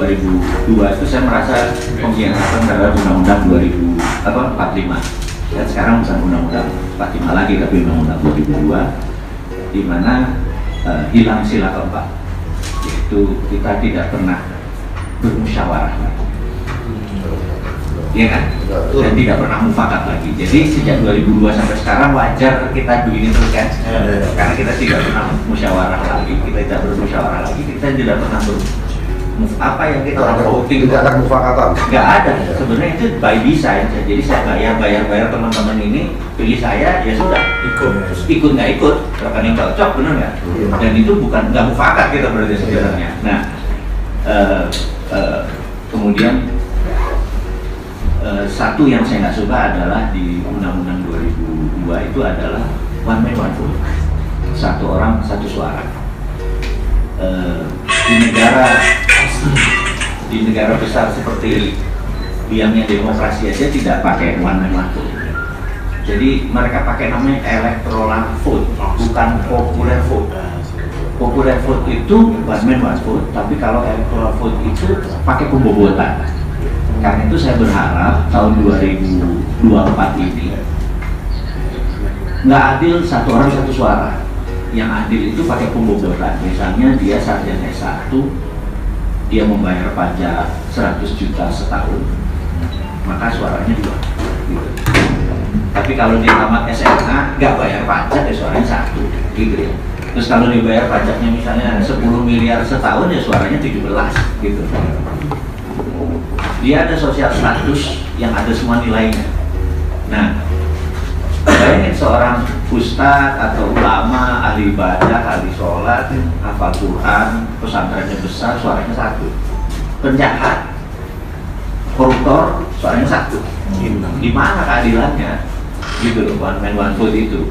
2002 itu saya merasa pengkhianatan terhadap undang-undang 45. Dan sekarang bukan undang-undang 45 lagi, tapi undang-undang 2002, di mana hilang sila keempat, yaitu kita tidak pernah bermusyawarah lagi, ya kan? Dan tidak pernah mufakat lagi. Jadi sejak 2002 sampai sekarang wajar kita begini terus kan? Karena kita tidak pernah musyawarah lagi, kita tidak bermusyawarah lagi, kita tidak pernah apa yang kita voting, tidak ada mufakatan, nggak ada. Sebenarnya itu by design. Jadi saya bayar teman-teman ini pilih saya, ya sudah ikut nggak ikut, rekening cocok, bener nggak? Dan itu bukan nggak mufakat kita berarti sebenarnya. Nah, kemudian satu yang saya nggak suka adalah di Undang-Undang 2002 itu adalah one man one vote, satu orang satu suara. Di negara besar seperti biangnya demokrasi aja tidak pakai one man one vote. Jadi mereka pakai namanya electoral vote, bukan popular vote. Popular vote itu one man one vote, tapi kalau electoral vote itu pakai pembobotan. Karena itu saya berharap tahun 2024 ini nggak adil satu orang satu suara. Yang adil itu pakai pembobotan. Misalnya dia sarjana S1, dia membayar pajak 100 juta setahun, maka suaranya 2 gitu. Tapi kalau dia tamat SMA nggak bayar pajak, ya suaranya 1 gitu ya. Terus kalau dia bayar pajaknya misalnya 10 miliar setahun, ya suaranya 17 gitu. Dia ada sosial status yang ada semua nilainya. Nah, bayangin seorang ustadz atau ulama, ahli ibadah, ahli sholat, hafal Quran, pesantrennya besar, suaranya 1. Penjahat, koruptor, suaranya 1. Di mana keadilannya? Gitu loh, one man one vote itu.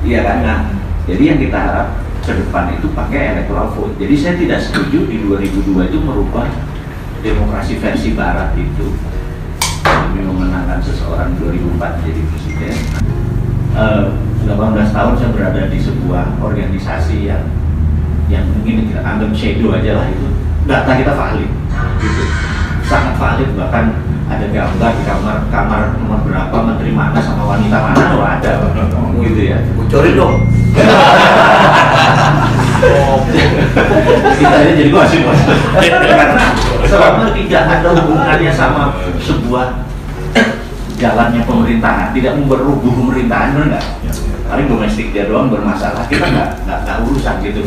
Iya kan? Nah, jadi yang kita harap ke depan itu pakai electoral vote. Jadi saya tidak setuju di 2002 itu merubah demokrasi versi barat itu demi memenangkan seseorang 2004 menjadi presiden. 18 tahun saya berada di sebuah organisasi yang mungkin kita anggap shadow aja lah, itu data kita valid gitu. Sangat valid, bahkan ada gambar di kamar nomor berapa, menteri mana sama wanita mana, ada gitu ya. Bocorin dong. Kita aja jadi gosip, bos. Karena selama tidak ada hubungannya sama sebuah jalannya pemerintahan, tidak memberubah pemerintahan, benar nggak? Paling domestik dia doang bermasalah, kita nggak urusan gitu.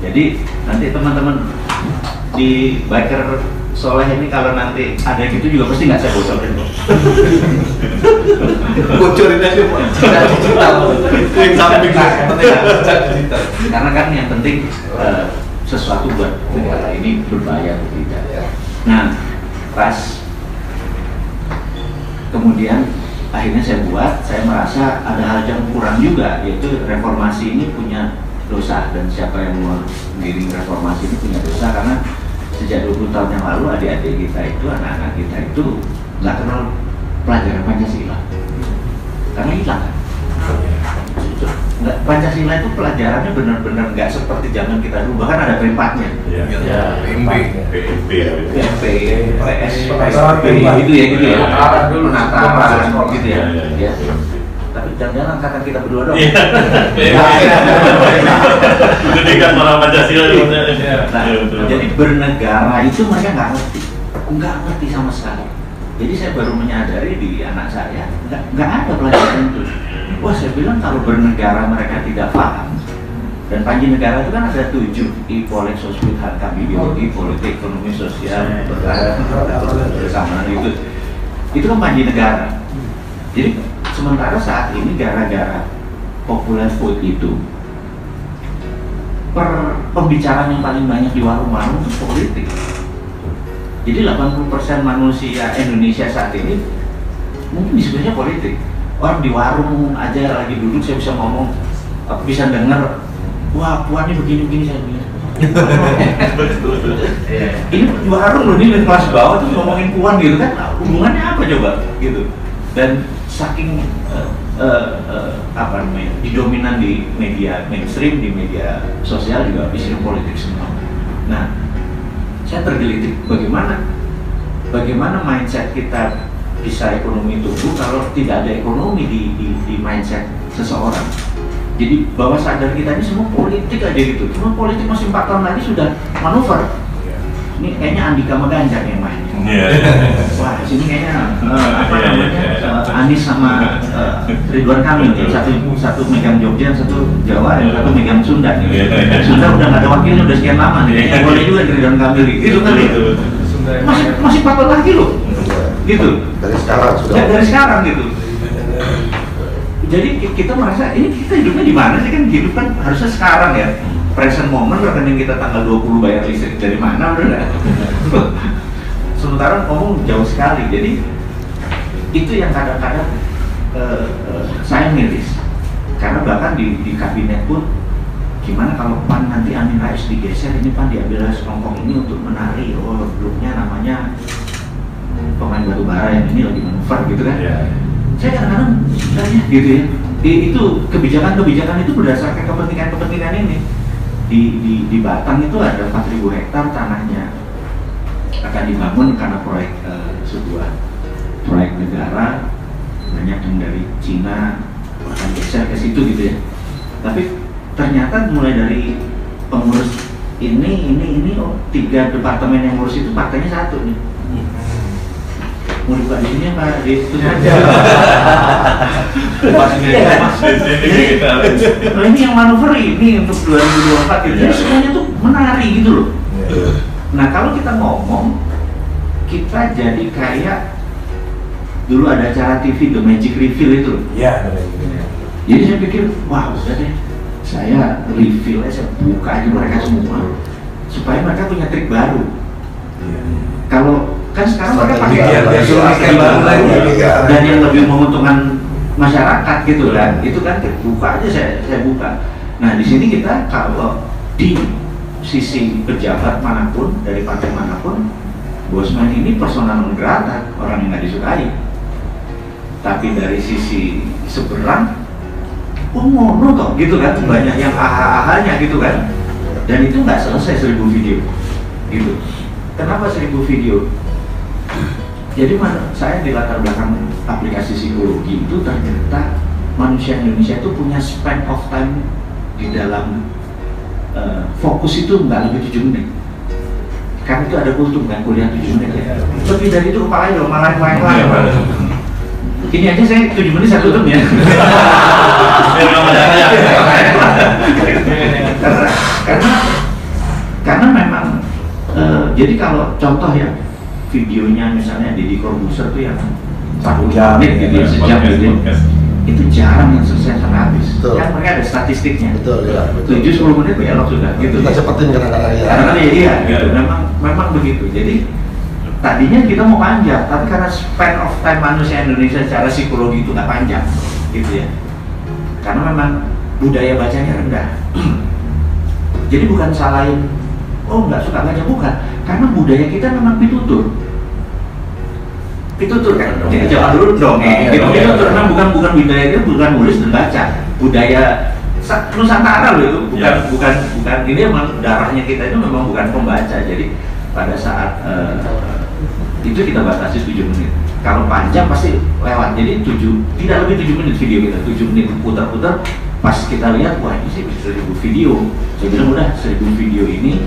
Jadi nanti teman-teman di Biker Soleh ini kalau nanti ada gitu juga pasti nggak saya bocorin kok. bocorin aja Pak. Tidak digital. Yang samping digital. Karena kan yang penting sesuatu buat negara ini berbayar atau tidak. Nah, pas kemudian akhirnya saya merasa ada hal yang kurang juga, yaitu reformasi ini punya dosa, dan siapa yang mengiring reformasi ini punya dosa, karena sejak 20 tahun yang lalu adik-adik kita itu, anak-anak kita itu nggak kenal pelajaran Pancasila karena hilang kan. Pancasila itu pelajarannya benar-benar nggak seperti zaman kita dulu, bahkan ada P4-nya. PMP, PS, gitu ya, penataran gitu ya. Tapi jangan-jangan angkatan kita berdua dong. Jadi kan orang Pancasila. Jadi bernegara itu mereka nggak ngerti sama sekali. Jadi saya baru menyadari di anak saya nggak ada pelajaran itu. Wah, saya bilang kalau bernegara mereka tidak paham. Dan panji negara itu kan ada 7 I-Polek, Sosbud, Hankam, ideologi, politik, ekonomi, sosial, kebersamaan itu kan panji negara. Jadi sementara saat ini gara-gara popular vote itu, pembicaraan yang paling banyak di warung-warung itu politik. Jadi 80% manusia Indonesia saat ini mungkin diskusinya politik. Orang di warung aja lagi duduk, saya bisa ngomong, bisa dengar, wah puan ini begini-begini, saya bilang. Ini di warung loh, ini kelas bawah tuh ngomongin puan gitu kan, hubungannya apa coba gitu. Dan saking apa namanya, didominan di media mainstream, di media sosial juga isinya politik semua. Nah, saya tergelitik bagaimana mindset kita bisa ekonomi tumbuh kalau tidak ada ekonomi di mindset seseorang. Jadi bawah sadar kita ini semua politik aja gitu. Cuma politik masih 4 tahun lagi sudah manuver. Ini kayaknya Andika sama Ganjar yang main. Wah, di sini kayaknya Anies sama Ridwan Kamil, satu megang Jogja, satu Jawa, yang satu megang Sunda. Sunda udah nggak ada wakilnya udah sekian lama nih. Kayaknya boleh juga Ridwan Kamil gitu kan? Masih 4 tahun lagi loh. Gitu. Dari sekarang sudah. Dari sekarang gitu. Jadi kita merasa ini kita hidupnya di mana sih, kan hidup kan harusnya sekarang ya. Present moment, rekening kita tanggal 20 bayar listrik dari mana, udah nggak? Sementara ngomong jauh sekali. Jadi itu yang kadang-kadang saya miris, karena bahkan di kabinet pun gimana kalau PAN nanti Amin Rais digeser, ini PAN diambil sekongkong ini untuk menari, oh grupnya namanya pemain batu bara yang ini lagi manuver gitu kan. Saya kadang-kadang tanya gitu ya, itu kebijakan-kebijakan itu berdasarkan kepentingan ini. Di Batang itu ada 4.000 hektar tanahnya akan dibangun karena proyek sebuah proyek negara, banyak yang dari Cina akan geser ke situ gitu ya. Tapi ternyata mulai dari pengurus ini oh 3 departemen yang ngurus itu partainya 1 nih. Mau dibuka di sini apa di situ saja? Nah, ini yang manuver ini untuk 2024 gitu. Jadi semuanya tuh menari gitu loh. Nah kalau kita ngomong, kita jadi kayak dulu ada acara TV The Magic Reveal itu. Iya. Jadi saya pikir, wah udah deh, saya reveal aja, saya buka aja mereka semua supaya mereka punya trik baru. Kalau kan sekarang mereka pakai baru lagi dan yang lebih menguntungkan masyarakat gitu kan, itu kan buka aja saya buka. Nah di sini kita kalau di sisi pejabat manapun dari partai manapun, Bosman ini persona non grata, orang yang nggak disukai. Tapi dari sisi seberang, ngono toh gitu kan, banyak yang aha-ahanya gitu kan, dan itu nggak selesai 1000 video gitu. Kenapa 1000 video? Jadi saya di latar belakang aplikasi psikologi itu ternyata manusia Indonesia itu punya span of time di dalam fokus itu nggak lebih 7 menit. Karena itu ada kultum kan, kuliah 7 menit ya. Lebih dari itu kepalanya udah malah lain. Ini aja saya 7 menit saya tutup ya. Karena memang jadi kalau contoh ya, videonya misalnya Deddy Corbuzier tuh yang 1 menit gitu ya, sejam gitu ya, itu jarang yang selesai sampai habis. Kan mereka ada statistiknya. Betul ya. 7-10 menit belok sudah gitu. Kita cepetin kadang-kadang ya. Karena iya gitu. Memang begitu. Jadi tadinya kita mau panjang, tapi karena span of time manusia Indonesia secara psikologi itu nggak panjang gitu ya. Karena memang budaya bacanya rendah. Jadi bukan salahin, oh nggak suka baca, bukan. Karena budaya kita memang pitutur kan. Jadi jangan dulu dongeng. Pitutur memang bukan budaya itu, bukan nulis dan baca. Budaya Nusantara loh itu, bukan ini memang darahnya kita itu memang bukan pembaca. Jadi pada saat itu kita batasi 7 menit. Kalau panjang pasti lewat. Jadi tidak lebih 7 menit video kita. 7 menit putar-putar. Pas kita lihat, wah ini sih bisa 1000 video. Saya bilang udah 1000 video ini.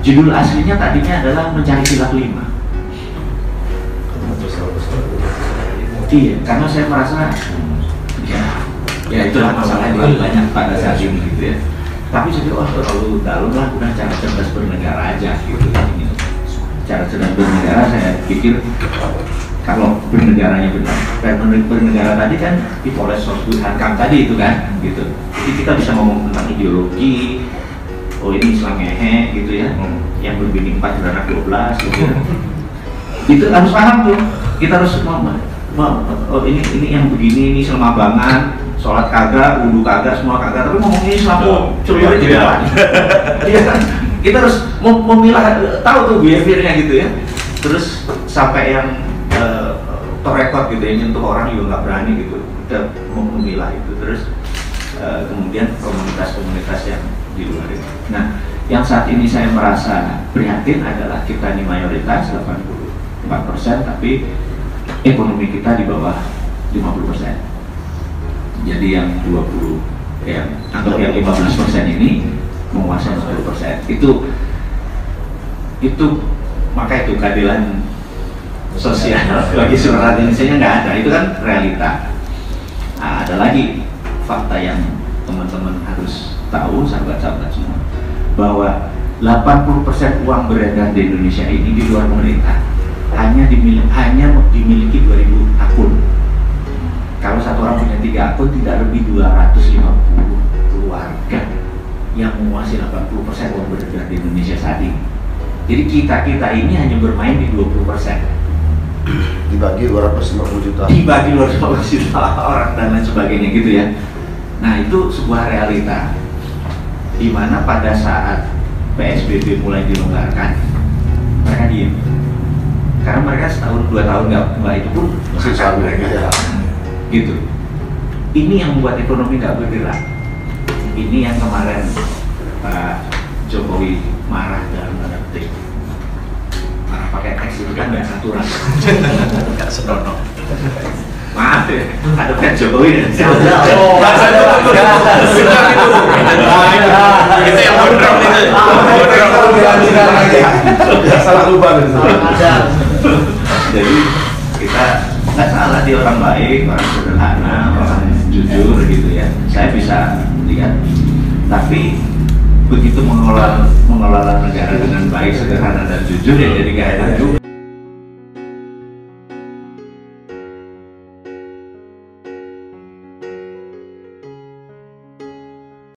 Judul aslinya tadinya adalah Mencari Kilat 5. Iya, karena saya merasa ya itulah masalahnya banyak pada saat ini gitu ya. Tapi saya pikir, terlalu dalam lah, udah cara cerdas bernegara aja gitu. Cara cerdas bernegara saya pikir kalau bernegaranya benar, bernegara tadi kan dipoles sosbud hankam tadi itu kan gitu. Jadi kita bisa ngomong tentang ideologi, oh ini Islam ngehe gitu ya, yang berbini 4 beranak 12 gitu ya. Itu harus paham tuh, kita harus oh ini yang begini, ini Selmabangan, sholat kagak, wudhu kagak, semua kagak, tapi ngomongnya Islam seluruhnya tidak. Iya kan? Kita harus memilah, tahu tuh behaviornya gitu ya. Terus sampai yang terrekod gitu ya, nyentuh orang juga nggak berani gitu. Kita memilah itu. Terus kemudian komunitas-komunitas yang di luar itu. Nah, Yang saat ini saya merasa prihatin adalah kita ini mayoritas 84%, tapi ekonomi kita di bawah 50%. Jadi yang 20, ya anggap yang 15% ini menguasai 10%. Itu maka itu keadilan sosial bagi seluruh Indonesia nggak ada. Itu kan realita. Nah, ada lagi fakta yang teman-teman harus tahu, sahabat-sahabat semua, bahwa 80% uang beredar di Indonesia ini di luar pemerintah hanya dimiliki 2000 akun. Kalau satu orang punya 3 akun, tidak lebih 250 keluarga yang menguasai 80% uang beredar di Indonesia saat ini. Jadi kita ini hanya bermain di 20%. Dibagi 250 juta. Dibagi 250 juta orang dan lain sebagainya gitu ya. Nah itu sebuah realita di mana pada saat PSBB mulai dilonggarkan, mereka diem. Karena mereka setahun 2 tahun nggak itu pun masih sama mereka. ya. Gitu. Ini yang membuat ekonomi nggak bergerak. Ini yang kemarin Pak Jokowi marah dalam tanda petik. Marah pakai teks itu kan nggak aturan. Nggak senonoh. Maaf ya, ada Pak Jokowi ya. Oh, itu yang bodrong itu. Salah lupa nih. Jadi kita nggak salah, dia orang baik, orang sederhana, orang jujur gitu ya. Saya bisa lihat. Tapi begitu mengelola negara dengan baik, sederhana dan jujur ya jadi gak enak juga.